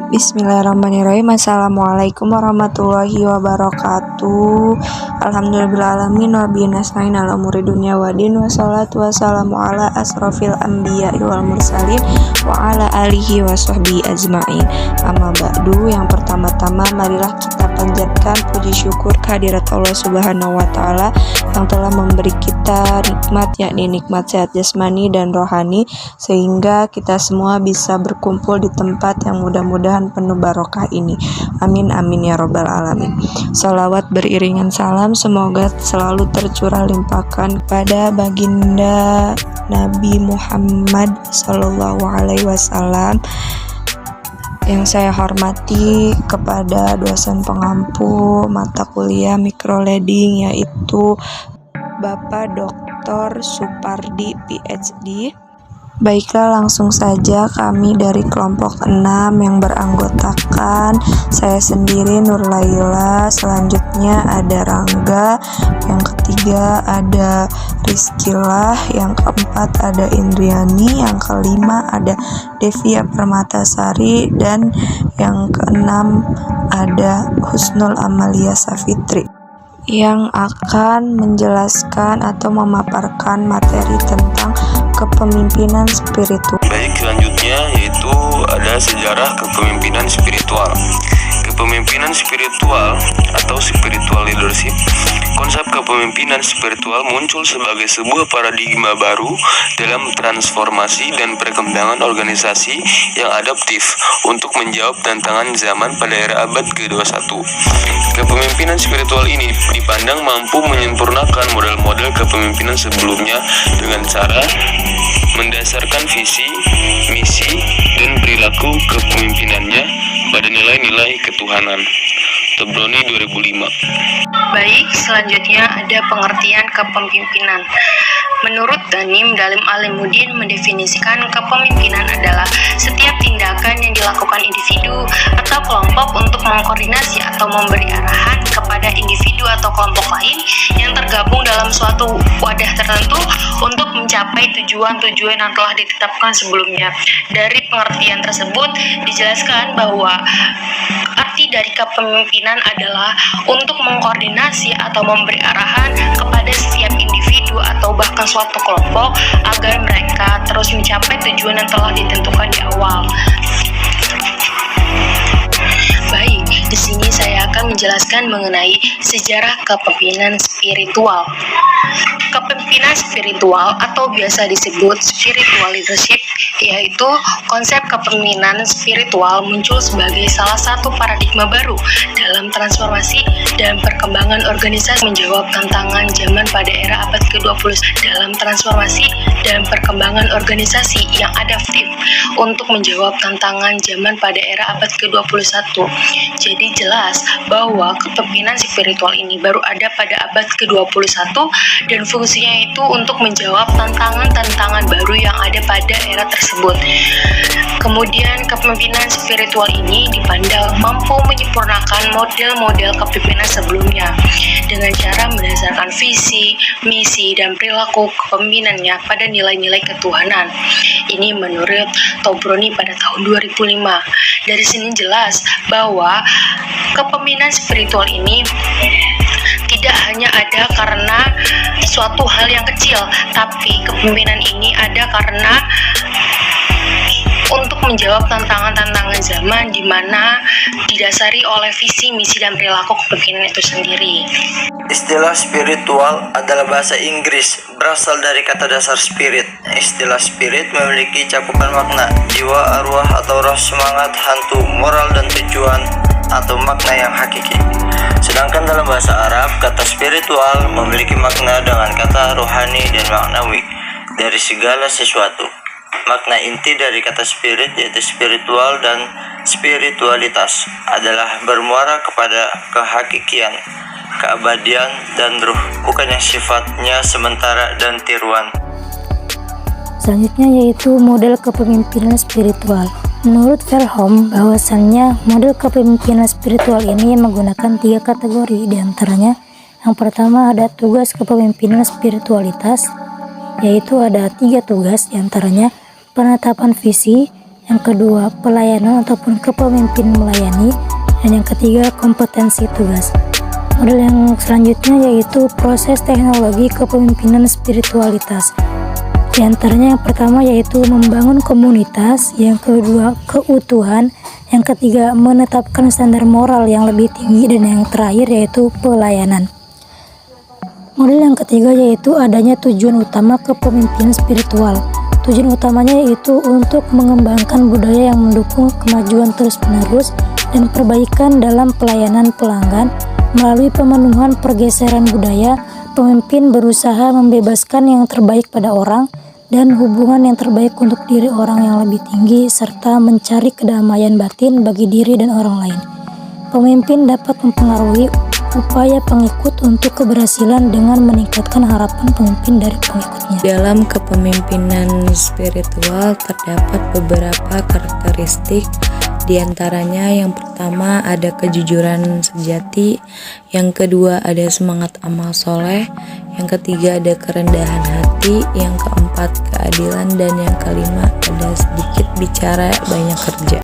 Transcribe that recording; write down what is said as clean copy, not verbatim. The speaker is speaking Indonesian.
Bismillahirrahmanirrahim. Assalamualaikum warahmatullahi wabarakatuh. Alhamdulillahirrahmanirrahim. Wabihi nasta'in ala umuri dunya waddin. Wassalatu wassalamu ala asrofil anbiya wal mursalin wa ala alihi wa sahbihi ajma'in. Amma ba'du. Yang pertama-tama marilah kita panjatkan puji syukur kehadirat Allah Subhanahu wa taala yang telah memberi kita nikmat, yakni nikmat sehat jasmani dan rohani, sehingga kita semua bisa berkumpul di tempat yang mudah-mudahan penuh barokah ini. Amin amin ya robbal alamin. Salawat beriringan salam semoga selalu tercurah limpahkan kepada baginda Nabi Muhammad Sallallahu Alaihi Wasallam. Yang saya hormati kepada dosen pengampu mata kuliah microleading, yaitu Bapak Dr. Supardi PhD. Baiklah, langsung saja kami dari kelompok 6 yang beranggotakan saya sendiri Nurlaila, selanjutnya ada Rangga, yang ketiga ada Rizkilah, yang keempat ada Indriani, yang kelima ada Devia Permatasari, dan yang keenam ada Husnul Amalia Safitri yang akan menjelaskan atau memaparkan materi tentang kepemimpinan spiritual. Baik, selanjutnya yaitu ada sejarah kepemimpinan spiritual. Kepemimpinan spiritual atau spiritual leadership. Konsep kepemimpinan spiritual muncul sebagai sebuah paradigma baru dalam transformasi dan perkembangan organisasi yang adaptif untuk menjawab tantangan zaman pada era abad ke-21. Kepemimpinan spiritual ini dipandang mampu menyempurnakan model-model kepemimpinan sebelumnya dengan cara mendasarkan visi, misi, dan perilaku kepemimpinannya pada nilai-nilai ketuhanan. Tobroni 2005. Baik, selanjutnya ada pengertian kepemimpinan. Menurut Danim Dalim Alimuddin mendefinisikan kepemimpinan adalah setiap tindakan yang dilakukan individu atau kelompok untuk mengkoordinasi atau memberi arahan kepada individu atau kelompok lain yang tergabung dalam suatu wadah tertentu untuk mencapai tujuan-tujuan yang telah ditetapkan sebelumnya. Dari pengertian tersebut dijelaskan bahwa arti dari kepemimpinan adalah untuk mengkoordinasi atau memberi arahan kepada setiap individu atau bahkan suatu kelompok agar mereka terus mencapai tujuan yang telah ditentukan di awal. Baik, di sini saya akan menjelaskan mengenai sejarah kepemimpinan spiritual. Kepemimpinan spiritual atau biasa disebut spiritual leadership, yaitu konsep kepemimpinan spiritual muncul sebagai salah satu paradigma baru dalam transformasi dan perkembangan organisasi menjawab tantangan zaman pada era abad ke-20 dalam transformasi dan perkembangan organisasi yang adaptif untuk menjawab tantangan zaman pada era abad ke-21. Jadi jelas bahwa kepemimpinan spiritual ini baru ada pada abad ke-21 dan fungsinya itu untuk menjawab tantangan-tantangan baru yang ada pada era tersebut. Kemudian kepemimpinan spiritual ini dipandang mampu menyempurnakan model-model kepemimpinan sebelumnya dengan cara berdasarkan visi, misi, dan perilaku kepemimpinannya pada nilai-nilai ketuhanan. Ini menurut Tobroni pada tahun 2005. Dari sini jelas bahwa kepemimpinan spiritual ini tidak hanya ada karena suatu hal yang kecil, tapi kepemimpinan ini ada karena untuk menjawab tantangan-tantangan zaman di mana didasari oleh visi, misi, dan perilaku kepemimpinan itu sendiri. Istilah spiritual adalah bahasa Inggris, berasal dari kata dasar spirit. Istilah spirit memiliki cakupan makna jiwa, arwah, atau roh, semangat, hantu, moral, dan tujuan atau makna yang hakiki. Sedangkan dalam bahasa Arab, kata spiritual memiliki makna dengan kata rohani dan maknawi dari segala sesuatu. Makna inti dari kata spirit, yaitu spiritual dan spiritualitas, adalah bermuara kepada kehakikian, keabadian, dan ruh, bukan yang sifatnya sementara dan tiruan. Selanjutnya yaitu model kepemimpinan spiritual. Menurut Verhoeven, bahwasannya model kepemimpinan spiritual ini menggunakan 3 kategori, diantaranya yang pertama ada tugas kepemimpinan spiritualitas, yaitu ada 3 tugas, diantaranya penetapan visi, yang kedua pelayanan ataupun kepemimpinan melayani, dan yang ketiga kompetensi tugas. Model yang selanjutnya yaitu proses teknologi kepemimpinan spiritualitas. Di antaranya yang pertama yaitu membangun komunitas, yang kedua keutuhan, yang ketiga menetapkan standar moral yang lebih tinggi, dan yang terakhir yaitu pelayanan. Model yang ketiga yaitu adanya tujuan utama kepemimpinan spiritual. Tujuan utamanya yaitu untuk mengembangkan budaya yang mendukung kemajuan terus-menerus dan perbaikan dalam pelayanan pelanggan. Melalui pemenuhan pergeseran budaya, pemimpin berusaha membebaskan yang terbaik pada orang dan hubungan yang terbaik untuk diri orang yang lebih tinggi, serta mencari kedamaian batin bagi diri dan orang lain. Pemimpin dapat mempengaruhi upaya pengikut untuk keberhasilan dengan meningkatkan harapan pemimpin dari pengikutnya. Dalam kepemimpinan spiritual terdapat beberapa karakteristik. Di antaranya yang pertama ada kejujuran sejati, yang kedua ada semangat amal soleh, yang ketiga ada kerendahan hati, yang keempat keadilan, dan yang kelima ada sedikit bicara banyak kerja.